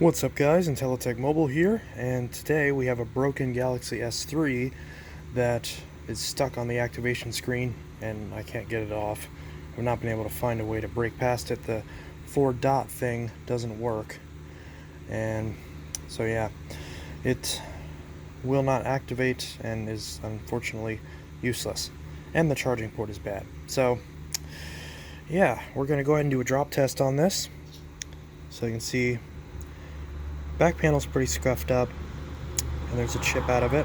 What's up guys, Untitled Mobile here, and today we have a broken Galaxy S3 that is stuck on the activation screen and I can't get it off. I've not been able to find a way to break past it. The 4-dot thing doesn't work, and so yeah, it will not activate and is unfortunately useless, and the charging port is bad. So yeah, we're going to go ahead and do a drop test on this. So you can see back panel's pretty scuffed up and there's a chip out of it.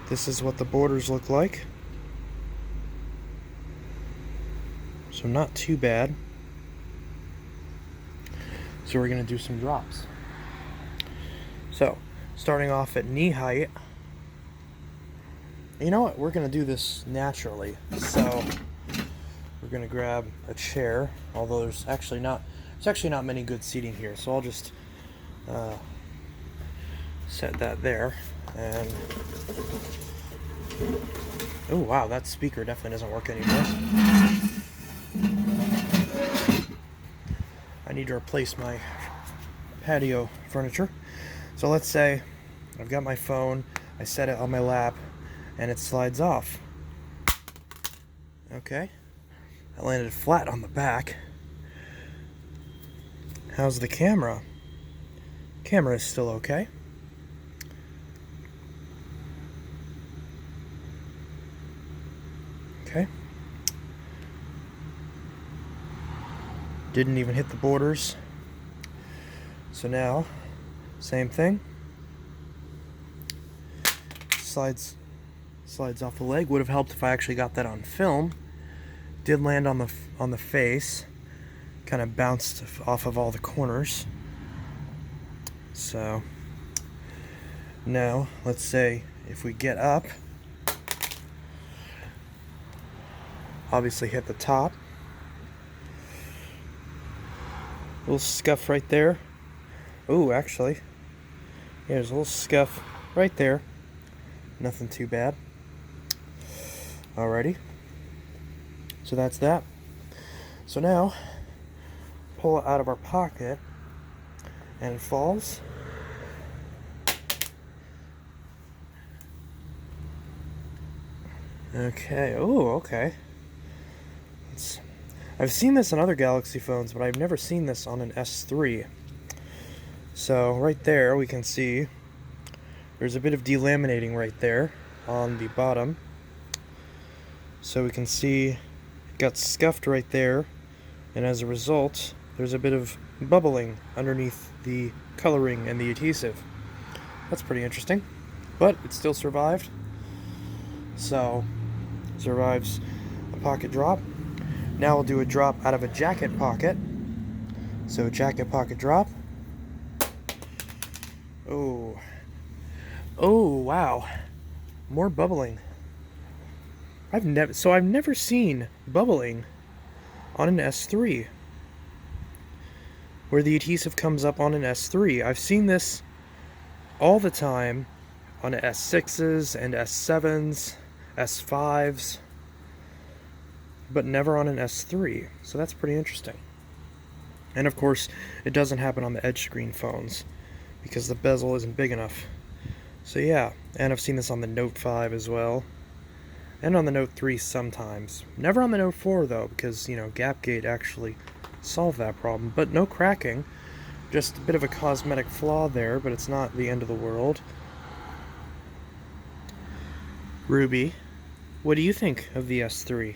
This is what the borders look like. So not too bad. So we're going to do some drops. So starting off at knee height. You know what? We're going to do this naturally. So we're going to grab a chair, although there's actually not many good seating here. So I'll just set that there, and oh wow, that speaker definitely doesn't work anymore. I need to replace my patio furniture. So let's say I've got my phone, I set it on my lap, and it slides off. Okay, I landed flat on the back. How's the camera? Camera is still okay. Okay. Didn't even hit the borders. So now, same thing. Slides off the leg. Would have helped if I actually got that on film. Did land on the face. Kind of bounced off of all the corners. So now let's say if we get up, obviously hit the top, little scuff right there. Oh, actually there's a little scuff right there, nothing too bad. Alrighty, so that's that. So now pull it out of our pocket and it falls. Okay, oh, okay. I've seen this on other Galaxy phones, but I've never seen this on an S3. So right there we can see there's a bit of delaminating right there on the bottom. So we can see it got scuffed right there, and as a result there's a bit of bubbling underneath the coloring and the adhesive. That's pretty interesting, but it still survived. So survives a pocket drop. Now we'll do a drop out of a jacket pocket. So jacket pocket drop. Oh wow, more bubbling. I've never seen bubbling on an S3 where the adhesive comes up on an S3. I've seen this all the time on S6s and S7s, S5s, but never on an S3. So that's pretty interesting. And of course, it doesn't happen on the edge screen phones because the bezel isn't big enough. So yeah, and I've seen this on the Note 5 as well, and on the Note 3 sometimes. Never on the Note 4 though, because Gapgate actually solved that problem. But no cracking, just a bit of a cosmetic flaw there, but it's not the end of the world. Ruby, what do you think of the S3?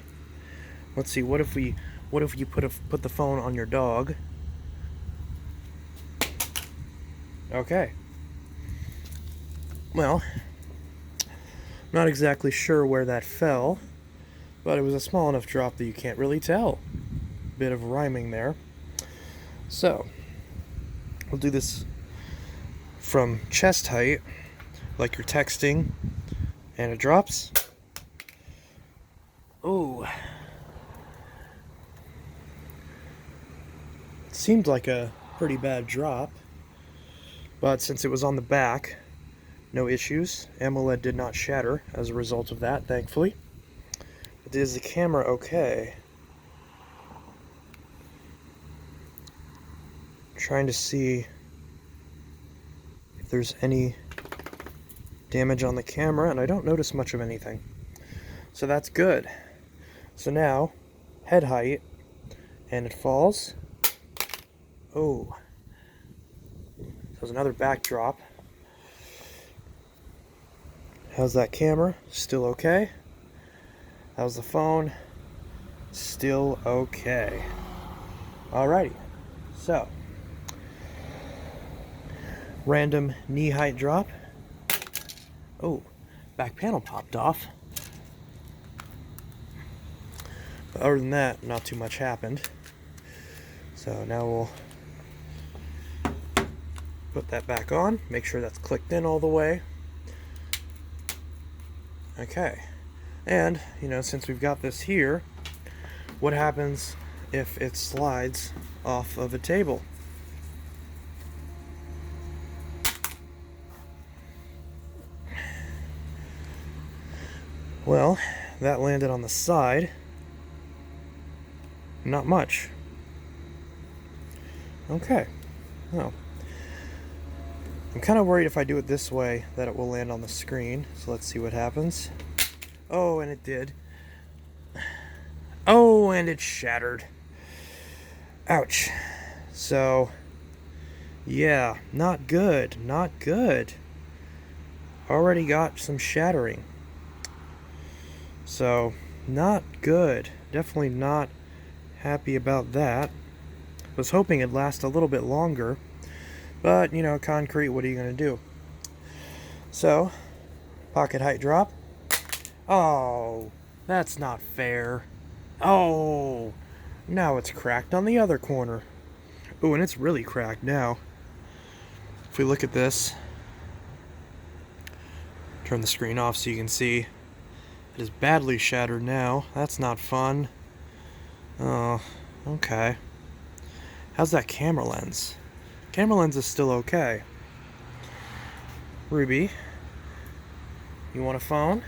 Let's see, what if you put the phone on your dog? Okay. Well, not exactly sure where that fell, but it was a small enough drop that you can't really tell. Bit of rhyming there. So, we'll do this from chest height, like you're texting, and it drops. Oh. It seemed like a pretty bad drop, but since it was on the back, no issues. AMOLED did not shatter as a result of that, thankfully. But is the camera okay? trying to see if there's any damage on the camera, and I don't notice much of anything. So that's good. So now, head height, and it falls. Oh. There's another backdrop. How's that camera? Still okay. How's the phone? Still okay. Alrighty. So, random knee height drop. Oh, back panel popped off. But other than that, not too much happened. So now we'll put that back on, make sure that's clicked in all the way. Okay, and since we've got this here, what happens if it slides off of a table? Well, that landed on the side. Not much. Okay, well, I'm kind of worried if I do it this way that it will land on the screen, so let's see what happens. Oh, and it did. Oh, and it shattered. Ouch. So, yeah, not good, not good. Already got some shattering. So, not good. Definitely not happy about that. Was hoping it'd last a little bit longer. But, concrete, what are you going to do? So, pocket height drop. Oh, that's not fair. Oh, now it's cracked on the other corner. Oh, and it's really cracked now. If we look at this, turn the screen off so you can see. It is badly shattered now. That's not fun. Oh, okay. How's that camera lens? Camera lens is still okay. Ruby, you want a phone?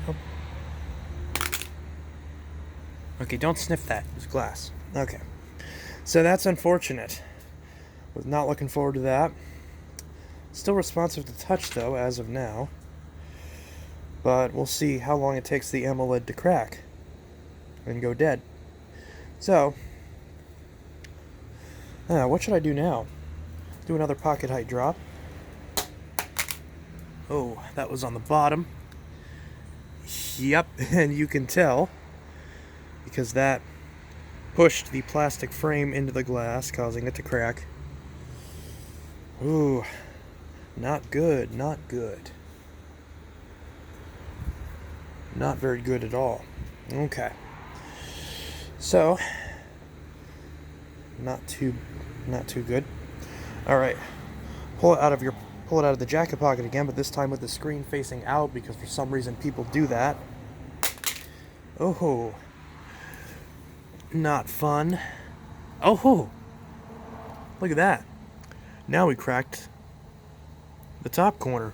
Oh. Okay, don't sniff that. It's glass. Okay. So that's unfortunate. Was not looking forward to that. Still responsive to touch though, as of now. But we'll see how long it takes the AMOLED to crack and go dead. So, what should I do now? Do another pocket height drop. Oh, that was on the bottom. Yep, and you can tell because that pushed the plastic frame into the glass, causing it to crack. Ooh, not good, not good. Not very good at all. Okay. So, not too good. All right, pull it out of the jacket pocket again, but this time with the screen facing out because for some reason people do that. Oh, not fun. Oh, look at that. Now we cracked the top corner.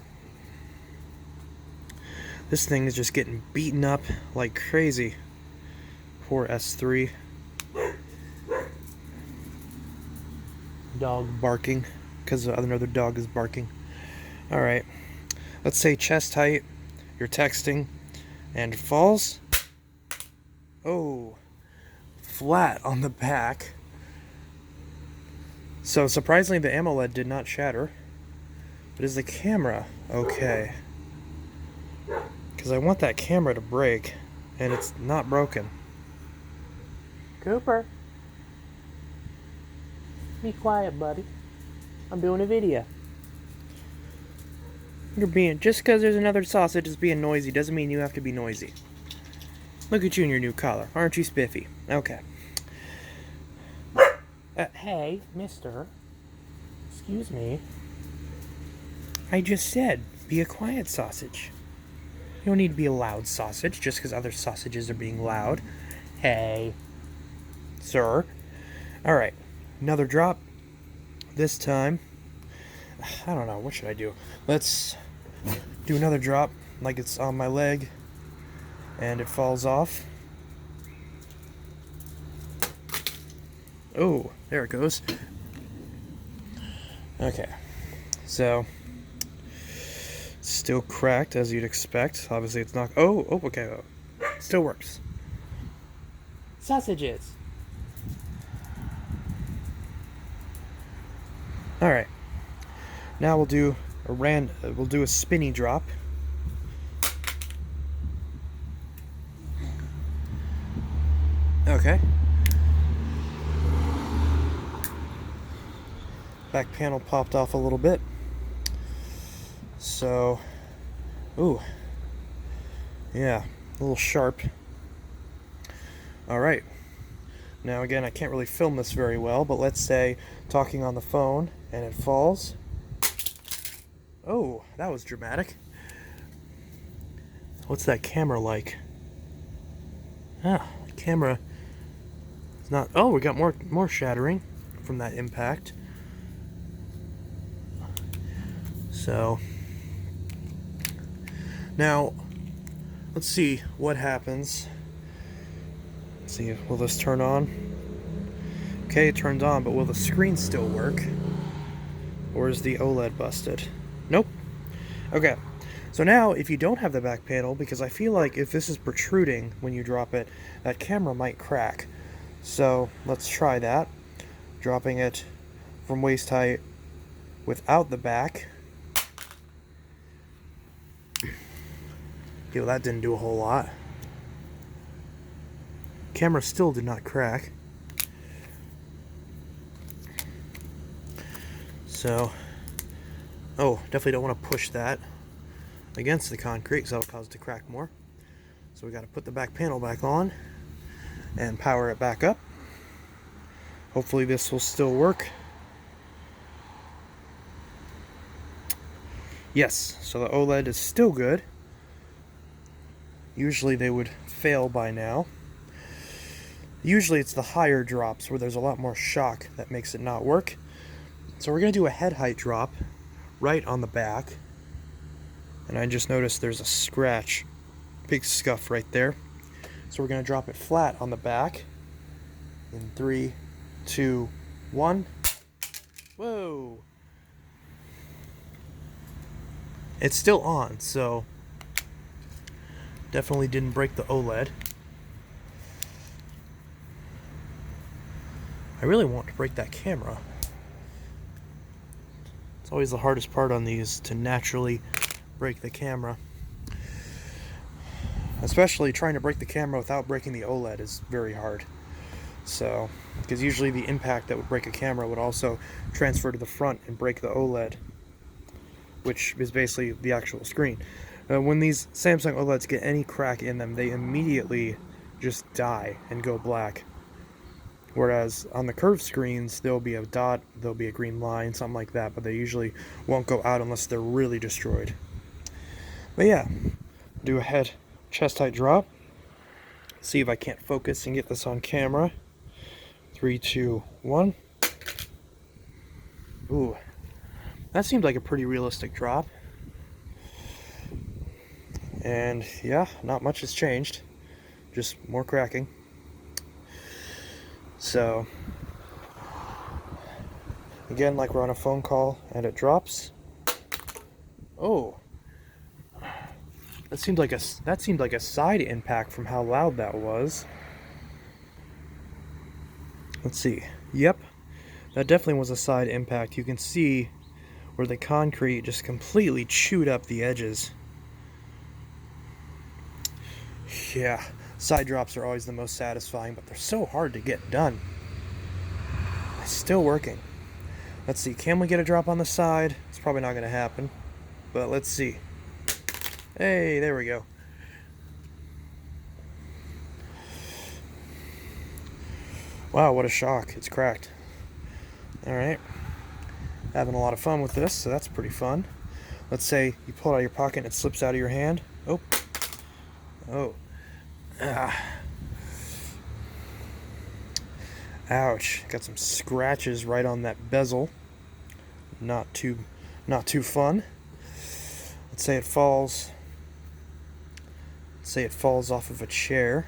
This thing is just getting beaten up like crazy. Poor S3. Dog barking because another dog is barking. Alright, let's say chest height, you're texting, and it falls. Oh, flat on the back. So surprisingly the AMOLED did not shatter. But is the camera okay? Because I want that camera to break, and it's not broken. Cooper, be quiet, buddy. I'm doing a video. Just because there's another sausage is being noisy doesn't mean you have to be noisy. Look at you in your new collar. Aren't you spiffy? Okay. Hey, mister. Excuse me. I just said, be a quiet sausage. You don't need to be a loud sausage just because other sausages are being loud. Hey. Sir. Alright. Another drop. This time, I don't know. What should I do? Let's do another drop like it's on my leg and it falls off. Oh, there it goes. Okay, so still cracked as you'd expect. Obviously, it's not. Oh, okay. Still works. Sausages. All right. Now we'll do a spinny drop. Okay. Back panel popped off a little bit. So, ooh. Yeah, a little sharp. All right. Now again, I can't really film this very well, but let's say talking on the phone and it falls. Oh, that was dramatic. What's that camera like? Ah, the camera is not. Oh, we got more shattering from that impact. So now let's see what happens. Let's see, will this turn on? Okay, it turned on, but will the screen still work? Or is the OLED busted? Nope. Okay, so now if you don't have the back panel, because I feel like if this is protruding when you drop it, that camera might crack. So let's try that. Dropping it from waist height without the back. Okay, well, that didn't do a whole lot. Camera still did not crack. So, oh, definitely don't want to push that against the concrete because that'll cause it to crack more. So we got to put the back panel back on and power it back up. Hopefully this will still work. Yes, so the OLED is still good. Usually they would fail by now. Usually it's the higher drops where there's a lot more shock that makes it not work. So we're going to do a head height drop right on the back. And I just noticed there's a scratch, big scuff right there. So we're going to drop it flat on the back in 3, 2, 1. Whoa! It's still on, so definitely didn't break the OLED. I really want to break that camera. It's always the hardest part on these, to naturally break the camera. Especially trying to break the camera without breaking the OLED is very hard. So, because usually the impact that would break a camera would also transfer to the front and break the OLED, which is basically the actual screen. When these Samsung OLEDs get any crack in them, they immediately just die and go black. Whereas on the curved screens, there'll be a dot, there'll be a green line, something like that, but they usually won't go out unless they're really destroyed. But yeah, do a head chest height drop. See if I can't focus and get this on camera. 3, 2, 1. Ooh, that seemed like a pretty realistic drop. And yeah, not much has changed, just more cracking. So again, like we're on a phone call and it drops. Oh, that seemed like a side impact from how loud that was. Let's see. Yep, that definitely was a side impact. You can see where the concrete just completely chewed up the edges. Yeah, side drops are always the most satisfying, but they're so hard to get done. It's still working. Let's see, can we get a drop on the side? It's probably not going to happen, but let's see. Hey, there we go. Wow, what a shock. It's cracked. Alright. Having a lot of fun with this, so that's pretty fun. Let's say you pull it out of your pocket and it slips out of your hand. Oh. Oh. Ah. Ouch. Got some scratches right on that bezel. Not too fun. Let's say it falls. Let's say it falls off of a chair.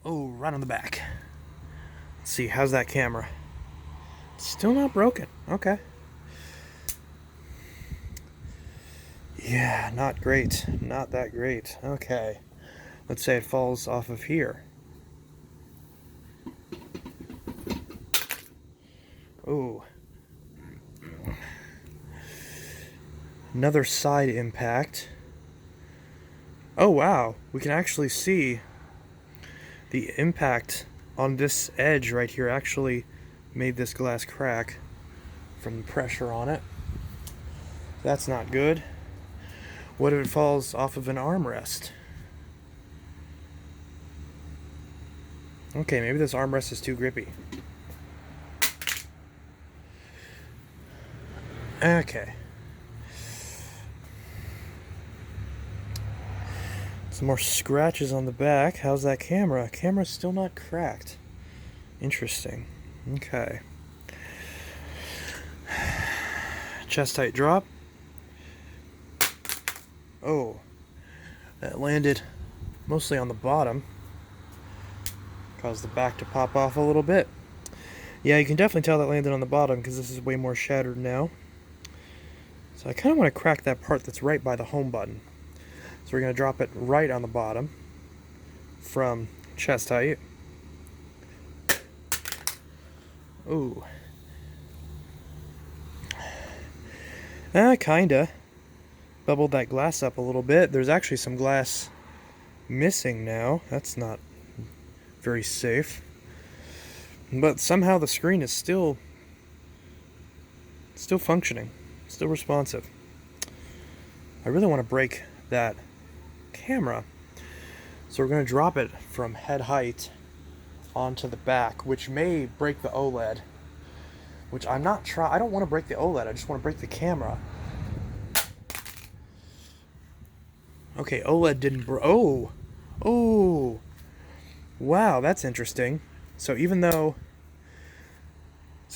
Oh, right on the back. Let's see, how's that camera? Still not broken. Okay. Yeah, not great. Not that great. Okay. Let's say it falls off of here. Ooh. Another side impact. Oh wow, we can actually see the impact on this edge right here actually made this glass crack from the pressure on it. That's not good. What if it falls off of an armrest? Okay, maybe this armrest is too grippy. Okay. Some more scratches on the back. How's that camera? Camera's still not cracked. Interesting. Okay. Chest height drop. Oh, that landed mostly on the bottom. Caused the back to pop off a little bit. Yeah, you can definitely tell that landed on the bottom because this is way more shattered now. So I kind of want to crack that part that's right by the home button. So we're going to drop it right on the bottom from chest height. Ooh. Kinda. Bubbled that glass up a little bit. There's actually some glass missing now. That's not very safe. But somehow the screen is still functioning. Still responsive. I really want to break that camera. So we're going to drop it from head height onto the back, which may break the OLED. Which I don't want to break the OLED, I just want to break the camera. Okay, OLED didn't oh! Wow, that's interesting. So even though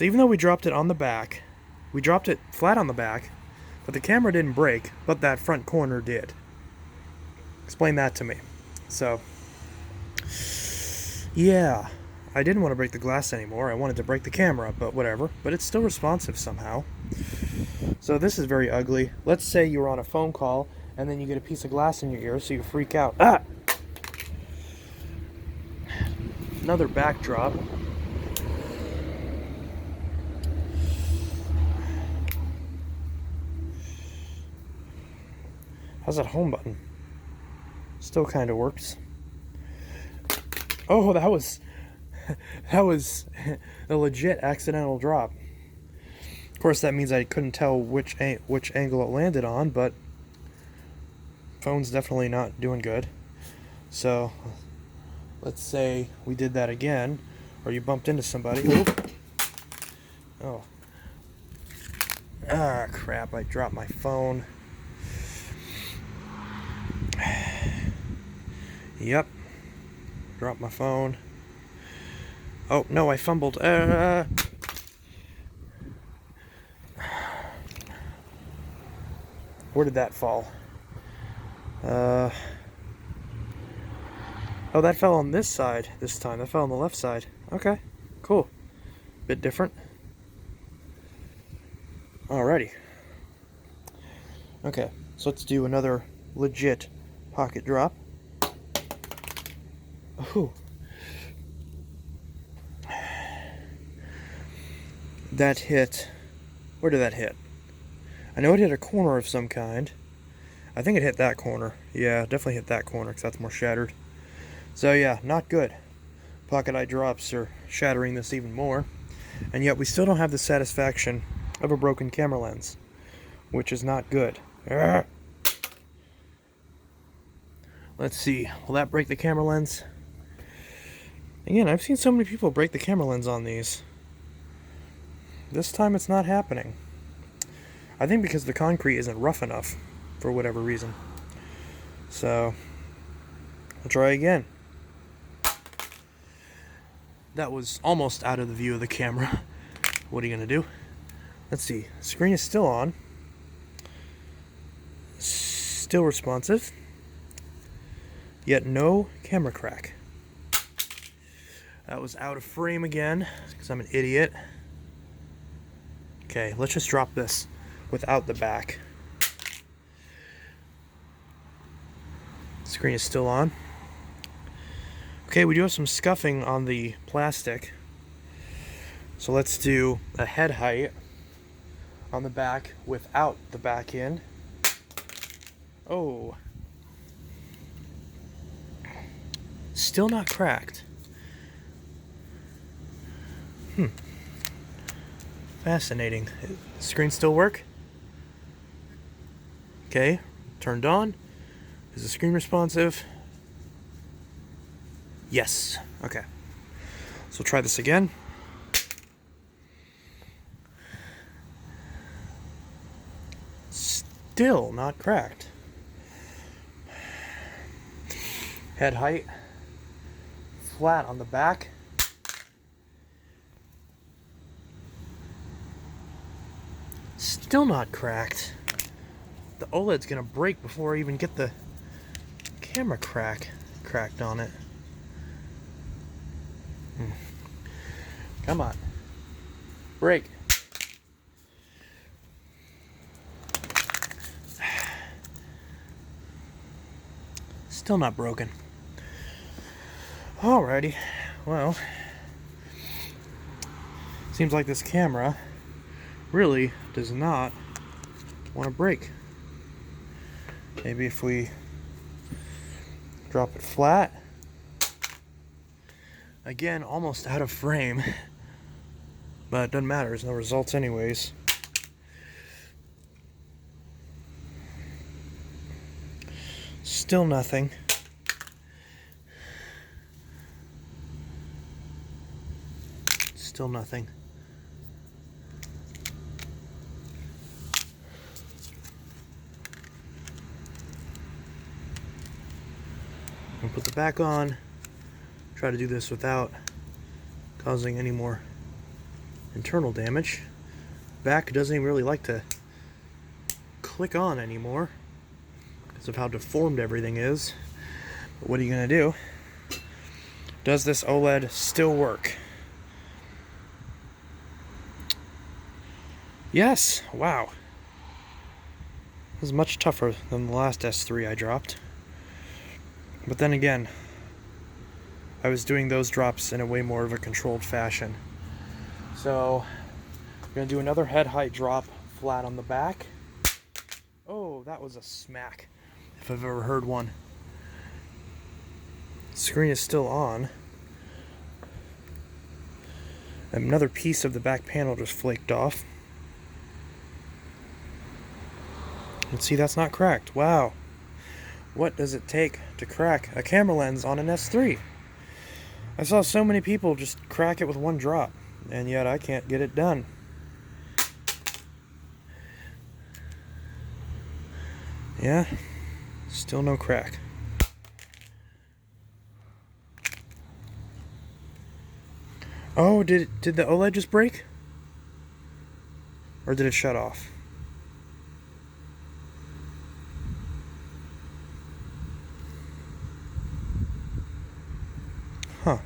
we dropped it on the back, we dropped it flat on the back, but the camera didn't break, but that front corner did. Explain that to me. So, yeah, I didn't want to break the glass anymore. I wanted to break the camera, but whatever. But it's still responsive somehow. So this is very ugly. Let's say you were on a phone call, and then you get a piece of glass in your ear, so you freak out. Ah! Another backdrop. How's that home button? Still kind of works. Oh, that was a legit accidental drop. Of course, that means I couldn't tell which angle it landed on, but phone's definitely not doing good. So let's say we did that again, or you bumped into somebody. Oop. Oh. Ah, crap, I dropped my phone. Yep. Dropped my phone. Oh, no, I fumbled. Where did that fall? Oh, that fell on this side this time. That fell on the left side. Okay, cool. Bit different. Alrighty. Okay, so let's do another legit pocket drop. Ooh. That hit. Where did that hit? I know it hit a corner of some kind. I think it hit that corner. Yeah, definitely hit that corner because that's more shattered. So yeah, not good. Pocket eye drops are shattering this even more. And yet we still don't have the satisfaction of a broken camera lens, which is not good. Arrgh. Let's see, will that break the camera lens? Again, I've seen so many people break the camera lens on these. This time it's not happening. I think because the concrete isn't rough enough, for whatever reason. So, I'll try again. That was almost out of the view of the camera. What are you going to do? Let's see, screen is still on. Still responsive. Yet no camera crack. That was out of frame again, because I'm an idiot. Okay, let's just drop this without the back. Screen is still on. Okay, we do have some scuffing on the plastic. So let's do a head height on the back without the back in. Oh. Still not cracked. Fascinating. Does the screen still work? Okay, turned on. Is the screen responsive? Yes. Okay. So we'll try this again. Still not cracked. Head height. Flat on the back. Still not cracked. The OLED's gonna break before I even get the camera cracked on it. Come on. Break. Still not broken. Alrighty. Well, seems like this camera really does not want to break. Maybe if we drop it flat. Again, almost out of frame. But it doesn't matter, there's no results anyways. Still nothing. Still nothing. I'm gonna put the back on. Try to do this without causing any more internal damage. Back doesn't even really like to click on anymore because of how deformed everything is. But what are you gonna do? Does this OLED still work? Yes. Wow. This is much tougher than the last S3 I dropped. But then again, I was doing those drops in a way more of a controlled fashion. So, I'm going to do another head height drop flat on the back. Oh, that was a smack, if I've ever heard one. Screen is still on. Another piece of the back panel just flaked off. And see, that's not cracked. Wow. What does it take to crack a camera lens on an S3? I saw so many people just crack it with one drop, and yet I can't get it done. Yeah, still no crack. Oh, did the OLED just break? Or did it shut off? Huh.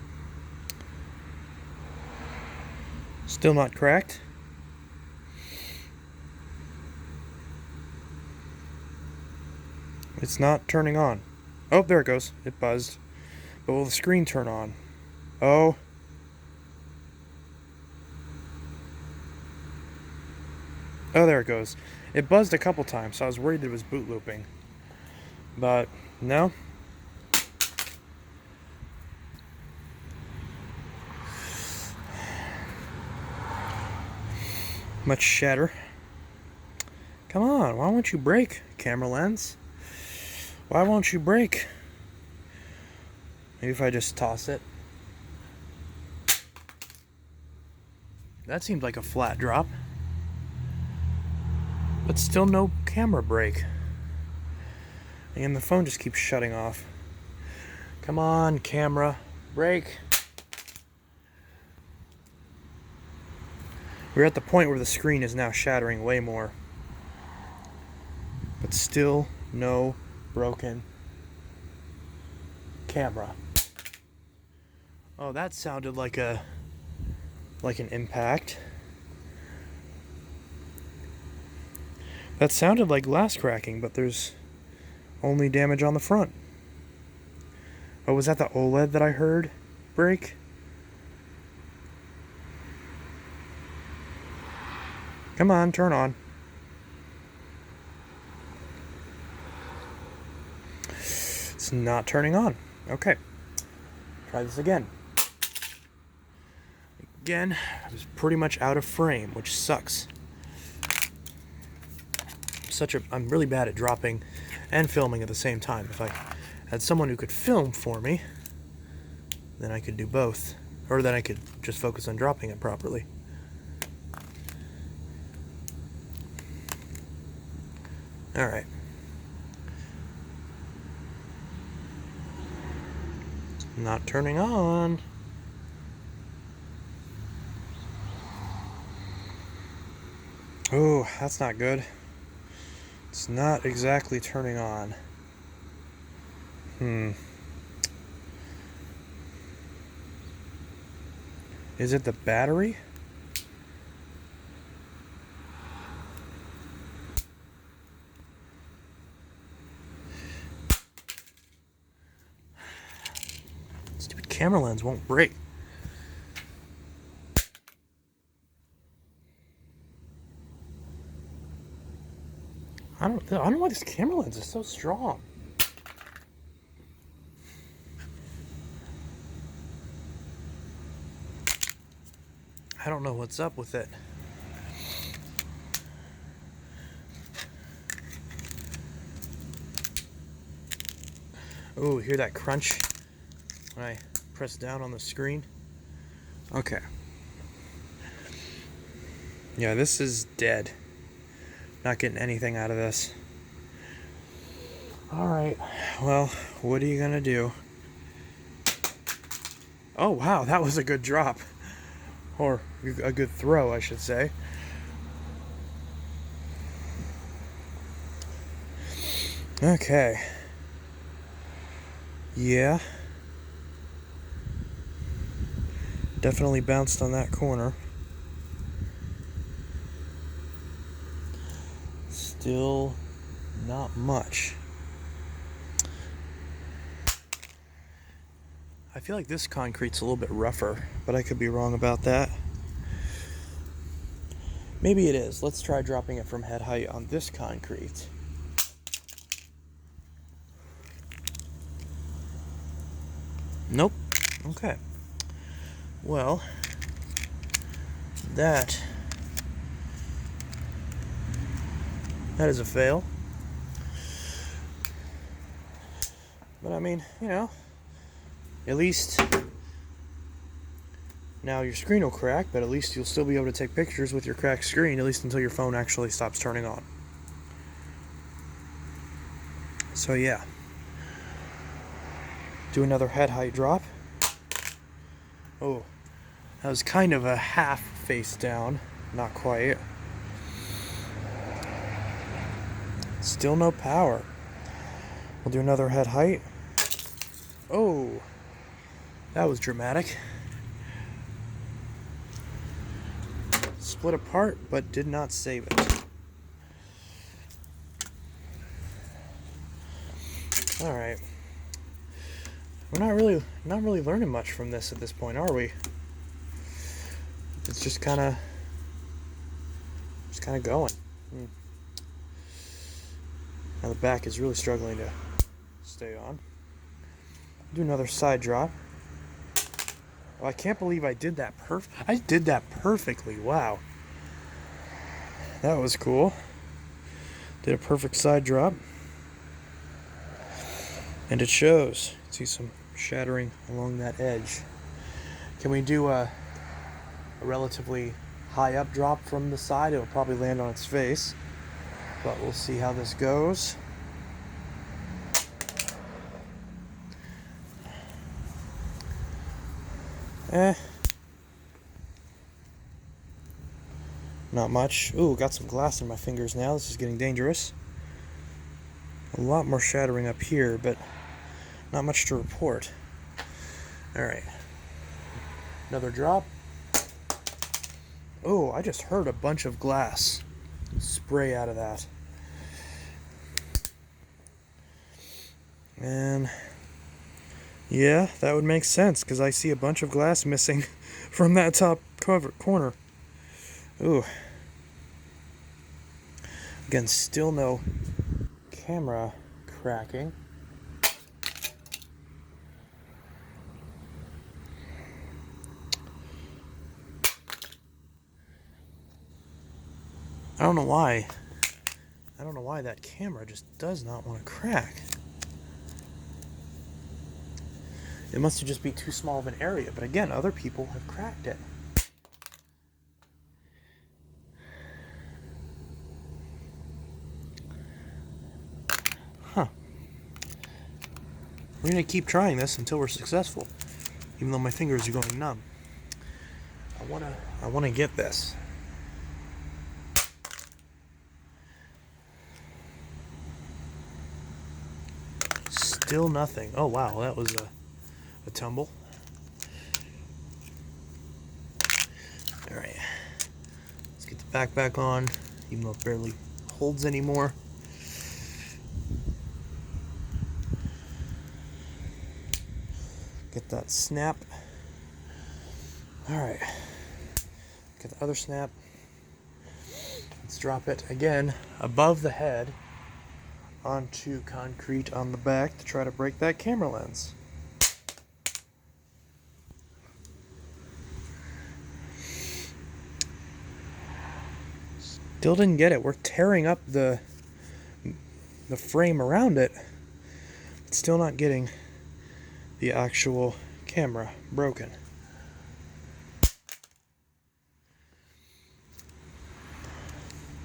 Still not cracked. It's not turning on. Oh, there it goes. It buzzed. But will the screen turn on? Oh. Oh, there it goes. It buzzed a couple times, so I was worried that it was boot looping. But, no. Much shatter. Come on, why won't you break, camera lens? Why won't you break? Maybe if I just toss it. That seemed like a flat drop. But still no camera break. And the phone just keeps shutting off. Come on, camera, break. We're at the point where the screen is now shattering way more. But still no broken camera. Oh, that sounded like an impact. That sounded like glass cracking, but there's only damage on the front. Oh, was that the OLED that I heard break? Come on, turn on. It's not turning on. Okay. Try this again. Again, I was pretty much out of frame, which sucks. I'm really bad at dropping and filming at the same time. If I had someone who could film for me, then I could do both. Or then I could just focus on dropping it properly. Alright. Not turning on. Oh, that's not good. It's not exactly turning on. Is it the battery? Stupid camera lens won't break. I don't know why this camera lens is so strong. I don't know what's up with it. Oh, hear that crunch when I press down on the screen? Okay. Yeah, this is dead. Not getting anything out of this. Alright, well, what are you gonna do? Oh, wow, that was a good drop. Or a good throw, I should say. Okay. Yeah. Definitely bounced on that corner. Still not much. I feel like this concrete's a little bit rougher, but I could be wrong about that. Maybe it is. Let's try dropping it from head height on this concrete. Nope. Okay. Well, that is a fail. But I mean, you know, at least now your screen will crack, but at least you'll still be able to take pictures with your cracked screen, at least until your phone actually stops turning on. So yeah. Do another head height drop. Oh, that was kind of a half face down, not quite. Still no power. We'll do another head height. Oh, that was dramatic. Split apart, but did not save it. All right. We're not really learning much from this at this point, are we? It's just kind of going. Now the back is really struggling to stay on. Do another side drop. Oh, I can't believe I did that I did that perfectly. Wow. That was cool. Did a perfect side drop. And it shows. See some shattering along that edge. Can we do a relatively high up drop from the side? It'll probably land on its face, but we'll see how this goes. Not much. Ooh, got some glass in my fingers now. This is getting dangerous. A lot more shattering up here, but not much to report. Alright. Another drop. Oh, I just heard a bunch of glass spray out of that. And yeah, that would make sense because I see a bunch of glass missing from that top corner. Ooh. Again, still no camera cracking. I don't know why. I don't know why that camera just does not want to crack. It must just be too small of an area, but again, other people have cracked it. Huh. We're going to keep trying this until we're successful, even though my fingers are going numb. I want to get this. Still nothing. Oh wow, that was a tumble. Alright. Let's get the back back on, even though it barely holds anymore. Get that snap. Alright. Get the other snap. Let's drop it again above the head onto concrete on the back to try to break that camera lens. Still didn't get it. We're tearing up the frame around it. It's still not getting the actual camera broken.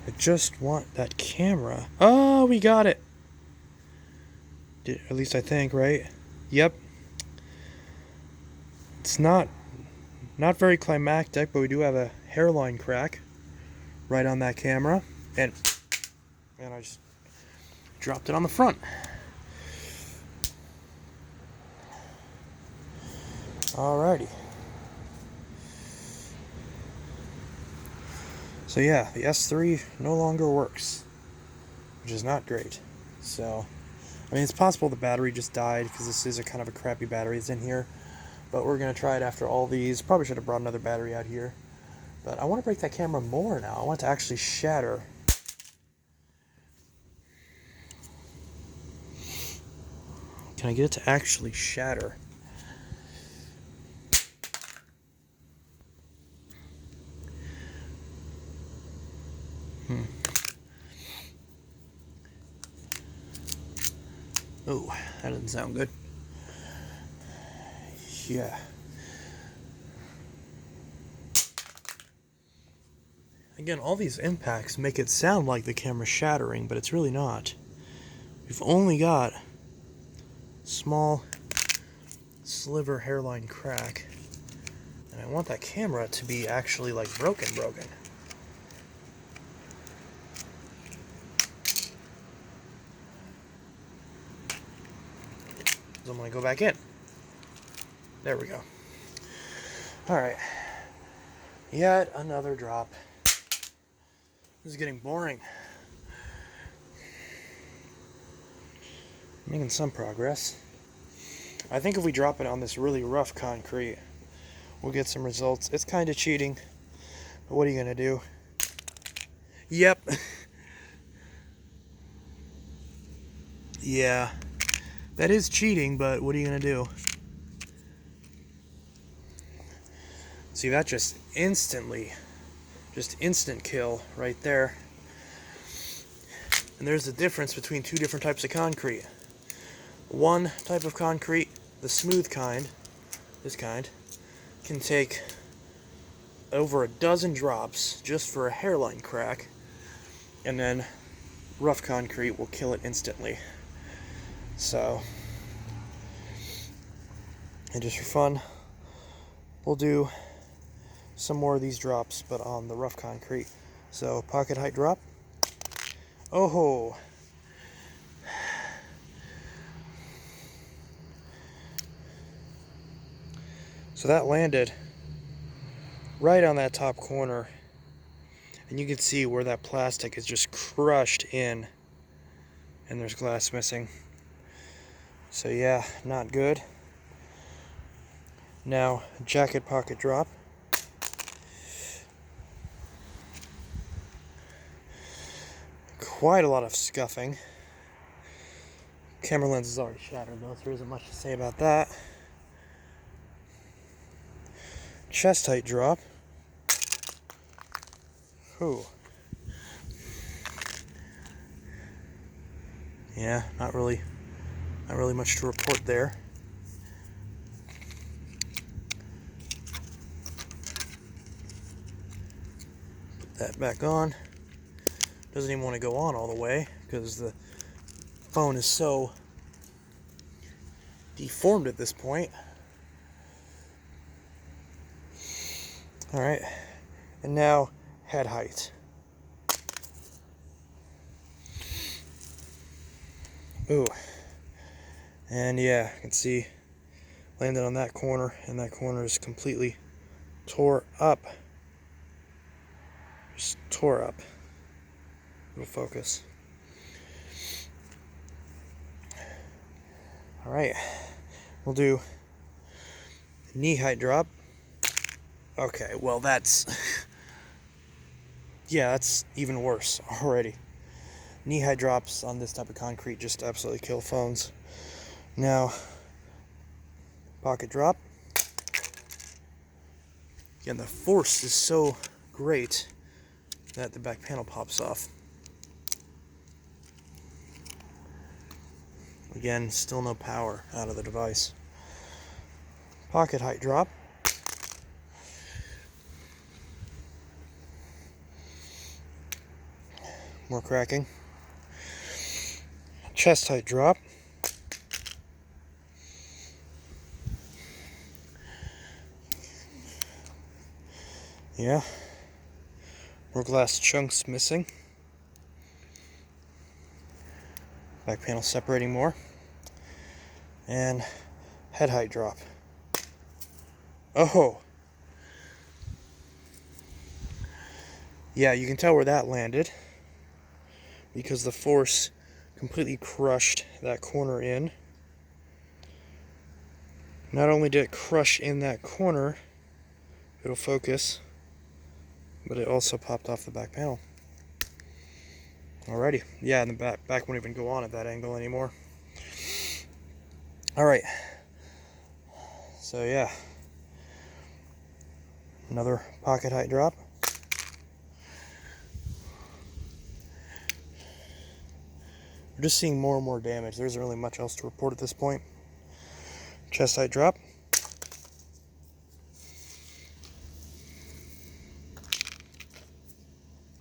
I just want that camera. Oh, we got it. At least I think, right? Yep. It's not very climactic, but we do have a hairline crack right on that camera, and I just dropped it on the front. Alrighty. So yeah, the S3 no longer works, which is not great. So, I mean, it's possible the battery just died because this is a kind of a crappy battery that's in here. But we're going to try it after all these. Probably should have brought another battery out here. But I want to break that camera more now. I want it to actually shatter. Can I get it to actually shatter? Oh, that doesn't sound good. Yeah. Again, all these impacts make it sound like the camera's shattering, but it's really not. We've only got small sliver hairline crack. And I want that camera to be actually like broken. So I'm going to go back in. There we go. Alright. Yet another drop. This is getting boring. Making some progress. I think if we drop it on this really rough concrete, we'll get some results. It's kind of cheating, but what are you going to do? Yep. Yeah. That is cheating, but what are you going to do? See, that just instant kill right there. And there's the difference between two different types of concrete. One type of concrete, the smooth kind, this kind, can take over a dozen drops just for a hairline crack, and then rough concrete will kill it instantly. So, and just for fun, we'll do some more of these drops, but on the rough concrete. So, pocket height drop. Oh ho! So that landed right on that top corner, and you can see where that plastic is just crushed in, and there's glass missing. So yeah, not good. Now, jacket pocket drop. Quite a lot of scuffing. Camera lens is already shattered though, so there isn't much to say about that. Chest height drop. Ooh. Yeah, not really much to report there. Put that back on. Doesn't even want to go on all the way because the phone is so deformed at this point. Alright, and now head height. Ooh, and yeah, you can see landed on that corner, and that corner is completely tore up. Just tore up. It'll focus. Alright, we'll do knee height drop. Okay, well that's yeah, that's even worse already. Knee height drops on this type of concrete just absolutely kill phones. Now, pocket drop. Again, the force is so great that the back panel pops off. Again, still no power out of the device. Pocket height drop. More cracking. Chest height drop. Yeah. More glass chunks missing. Back panel separating more. And head height drop. Oh! Yeah, you can tell where that landed because the force completely crushed that corner in. Not only did it crush in that corner, it'll focus, but it also popped off the back panel. Alrighty, yeah, and the back won't even go on at that angle anymore. Alright, so yeah, another pocket height drop. We're just seeing more and more damage. There isn't really much else to report at this point. Chest height drop.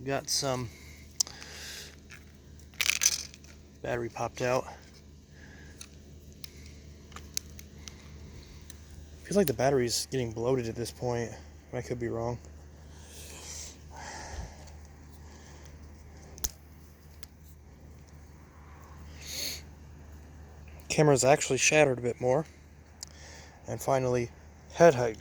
Got some battery popped out. Feels like the battery's getting bloated at this point. I could be wrong. Camera's actually shattered a bit more. And finally, head height